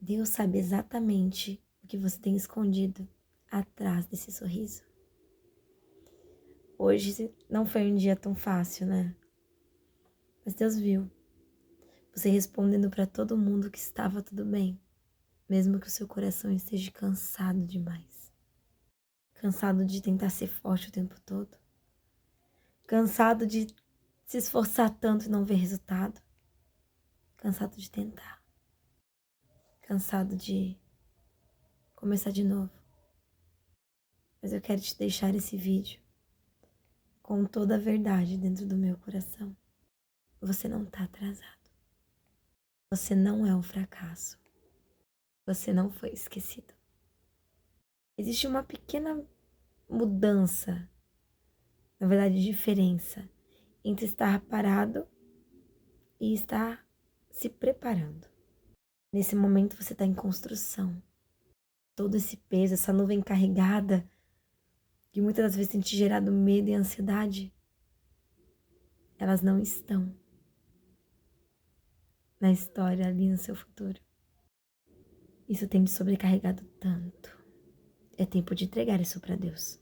Deus sabe exatamente o que você tem escondido atrás desse sorriso. Hoje não foi um dia tão fácil, né? Mas Deus viu você respondendo para todo mundo que estava tudo bem, mesmo que o seu coração esteja cansado demais. Cansado de tentar ser forte o tempo todo. Cansado de se esforçar tanto e não ver resultado. Cansado de tentar. Cansado de começar de novo. Mas eu quero te deixar esse vídeo com toda a verdade dentro do meu coração. Você não está atrasado. Você não é um fracasso. Você não foi esquecido. Existe uma pequena mudança, na verdade diferença, entre estar parado e estar se preparando. Nesse momento você está em construção. Todo esse peso, essa nuvem carregada, que muitas das vezes tem te gerado medo e ansiedade, elas não estão na história ali no seu futuro. Isso tem te sobrecarregado tanto. É tempo de entregar isso para Deus.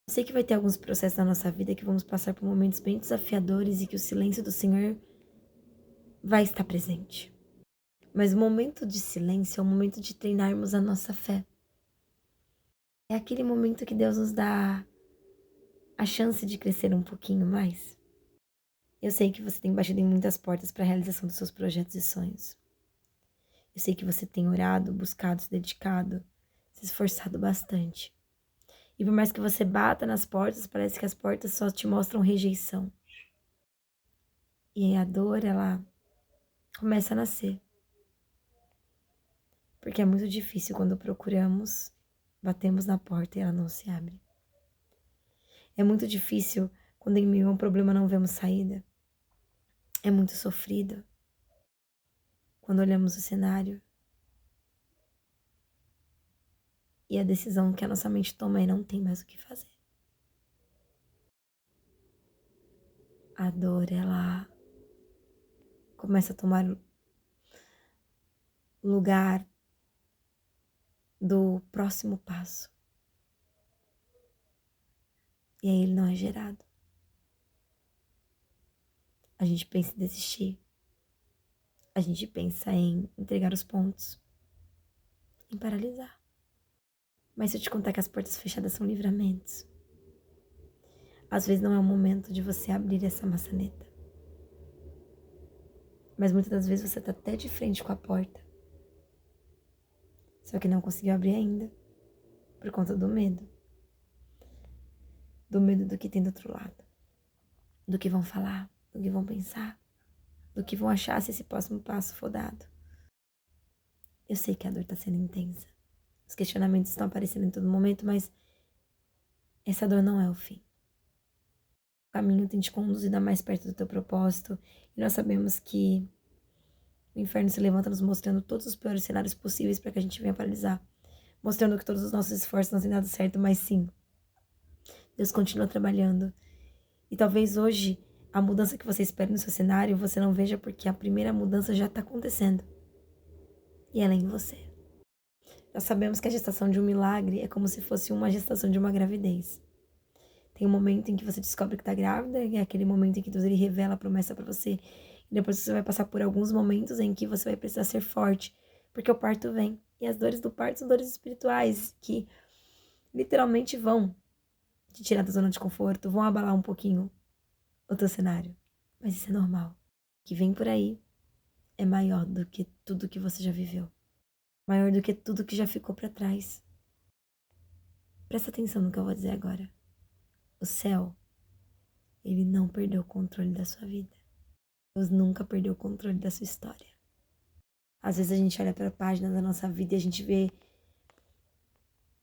Eu sei que vai ter alguns processos na nossa vida que vamos passar por momentos bem desafiadores e que o silêncio do Senhor vai estar presente. Mas o momento de silêncio é o momento de treinarmos a nossa fé. É aquele momento que Deus nos dá a chance de crescer um pouquinho mais. Eu sei que você tem batido em muitas portas para a realização dos seus projetos e sonhos. Eu sei que você tem orado, buscado, se dedicado, se esforçado bastante. E por mais que você bata nas portas, parece que as portas só te mostram rejeição. E a dor, ela começa a nascer. Porque é muito difícil quando procuramos, batemos na porta e ela não se abre. É muito difícil quando em meio a um problema não vemos saída. É muito sofrido quando olhamos o cenário e a decisão que a nossa mente toma e não tem mais o que fazer. A dor, ela começa a tomar lugar do próximo passo. E aí ele não é gerado. A gente pensa em desistir. A gente pensa em entregar os pontos. Em paralisar. Mas se eu te contar que as portas fechadas são livramentos, às vezes não é o momento de você abrir essa maçaneta. Mas muitas das vezes você tá até de frente com a porta. Só que não conseguiu abrir ainda. Por conta do medo. Do medo do que tem do outro lado. Do que vão falar. Do que vão pensar. Do que vão achar se esse próximo passo for dado. Eu sei que a dor tá sendo intensa. Os questionamentos estão aparecendo em todo momento, mas essa dor não é o fim. O caminho tem te conduzido a mais perto do teu propósito. E nós sabemos que o inferno se levanta nos mostrando todos os piores cenários possíveis para que a gente venha paralisar. Mostrando que todos os nossos esforços não têm dado certo, mas sim, Deus continua trabalhando. E talvez hoje a mudança que você espera no seu cenário você não veja porque a primeira mudança já está acontecendo. E ela é em você. Nós sabemos que a gestação de um milagre é como se fosse uma gestação de uma gravidez. Tem um momento em que você descobre que está grávida, e é aquele momento em que Deus ele revela a promessa para você. E depois você vai passar por alguns momentos em que você vai precisar ser forte, porque o parto vem. E as dores do parto são dores espirituais, que literalmente vão te tirar da zona de conforto, vão abalar um pouquinho o teu cenário. Mas isso é normal. O que vem por aí é maior do que tudo que você já viveu. Maior do que tudo que já ficou para trás. Presta atenção no que eu vou dizer agora. O céu, ele não perdeu o controle da sua vida. Deus nunca perdeu o controle da sua história. Às vezes a gente olha para a página da nossa vida e a gente vê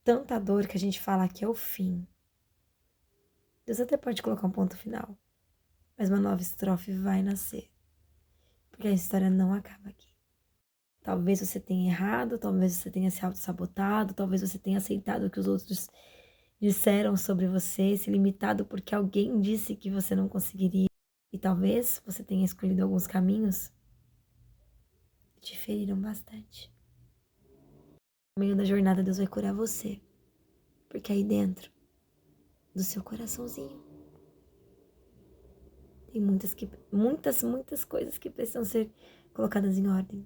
tanta dor que a gente fala que é o fim. Deus até pode colocar um ponto final, mas uma nova estrofe vai nascer. Porque a história não acaba aqui. Talvez você tenha errado, talvez você tenha se auto-sabotado, talvez você tenha aceitado o que os outros disseram sobre você, se limitado porque alguém disse que você não conseguiria. E talvez você tenha escolhido alguns caminhos que te feriram bastante. No meio da jornada, Deus vai curar você. Porque aí dentro do seu coraçãozinho tem muitas coisas que precisam ser colocadas em ordem.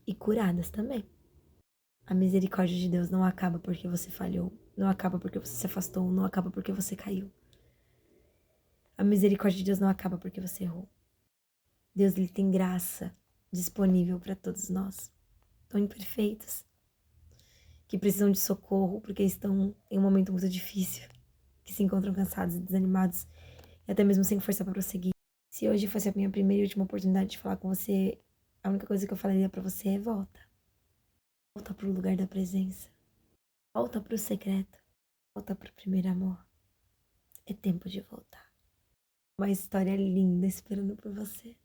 E curadas também. A misericórdia de Deus não acaba porque você falhou. Não acaba porque você se afastou. Não acaba porque você caiu. A misericórdia de Deus não acaba porque você errou. Deus, ele tem graça disponível para todos nós. Tão imperfeitos. Que precisam de socorro porque estão em um momento muito difícil. Que se encontram cansados e desanimados. E até mesmo sem força para prosseguir. Se hoje fosse a minha primeira e última oportunidade de falar com você, a única coisa que eu falaria para você é volta. Volta pro lugar da presença. Volta pro secreto. Volta pro primeiro amor. É tempo de voltar. Uma história linda esperando por você.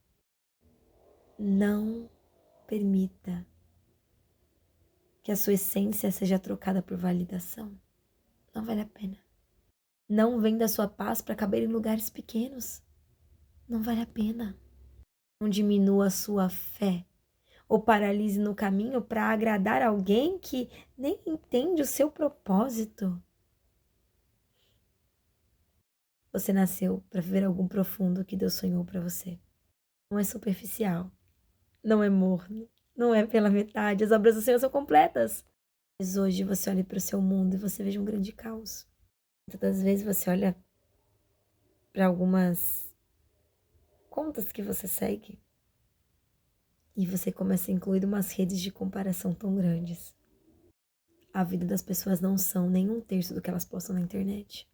Não permita que a sua essência seja trocada por validação. Não vale a pena. Não venda a sua paz para caber em lugares pequenos. Não vale a pena. Não diminua a sua fé ou paralise no caminho para agradar alguém que nem entende o seu propósito. Você nasceu para viver algo profundo que Deus sonhou para você. Não é superficial, não é morno, não é pela metade. As obras do Senhor são completas. Mas hoje você olha para o seu mundo e você veja um grande caos. Muitas das vezes você olha para algumas contas que você segue e você começa a incluir umas redes de comparação tão grandes. A vida das pessoas não são nem um terço do que elas postam na internet.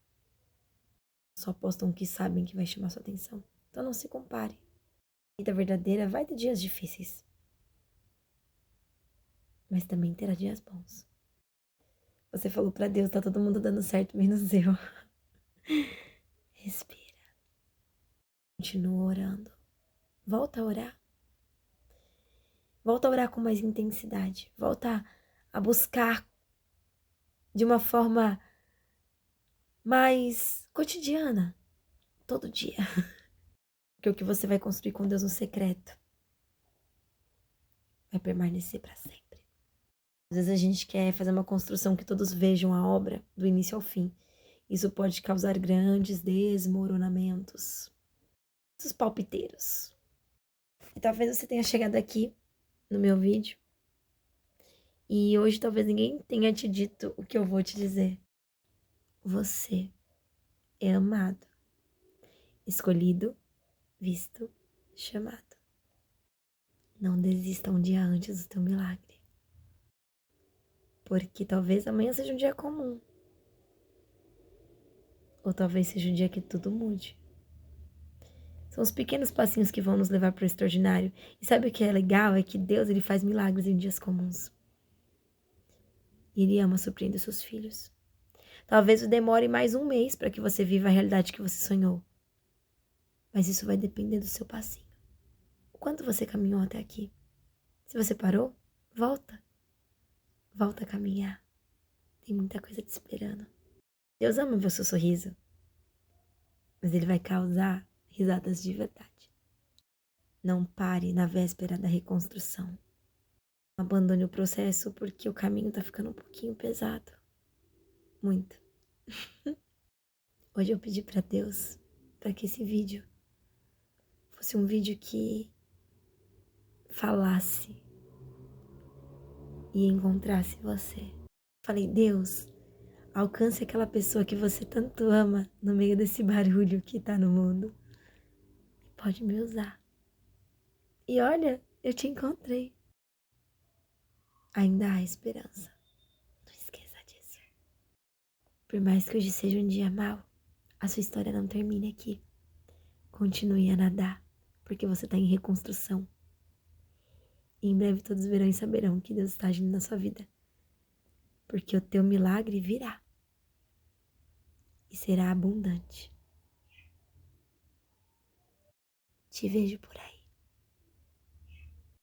Só postam o que sabem que vai chamar sua atenção. Então não se compare. A vida verdadeira vai ter dias difíceis. Mas também terá dias bons. Você falou pra Deus, tá todo mundo dando certo, menos eu. Respira. Continua orando. Volta a orar. Volta a orar com mais intensidade. Volta a buscar de uma forma mais cotidiana. Todo dia. Porque o que você vai construir com Deus no secreto vai permanecer para sempre. Às vezes a gente quer fazer uma construção que todos vejam a obra do início ao fim. Isso pode causar grandes desmoronamentos. Os palpiteiros. E talvez você tenha chegado aqui no meu vídeo e hoje talvez ninguém tenha te dito o que eu vou te dizer. Você é amado, escolhido, visto, chamado. Não desista um dia antes do teu milagre. Porque talvez amanhã seja um dia comum. Ou talvez seja um dia que tudo mude. São os pequenos passinhos que vão nos levar para o extraordinário. E sabe o que é legal? É que Deus, ele faz milagres em dias comuns. E ele ama surpreender seus filhos. Talvez demore mais um mês para que você viva a realidade que você sonhou. Mas isso vai depender do seu passinho. O quanto você caminhou até aqui. Se você parou, volta. Volta a caminhar. Tem muita coisa te esperando. Deus ama ver o seu sorriso. Mas ele vai causar risadas de verdade. Não pare na véspera da reconstrução. Não abandone o processo porque o caminho tá ficando um pouquinho pesado. Muito. Hoje eu pedi pra Deus para que esse vídeo fosse um vídeo que falasse e encontrasse você. Falei, Deus, alcance aquela pessoa que você tanto ama no meio desse barulho que tá no mundo. Pode me usar. E olha, eu te encontrei. Ainda há esperança. Não esqueça disso. Por mais que hoje seja um dia mau, a sua história não termine aqui. Continue a nadar, porque você está em reconstrução. E em breve todos verão e saberão que Deus está agindo na sua vida. Porque o teu milagre virá. E será abundante. Te vejo por aí.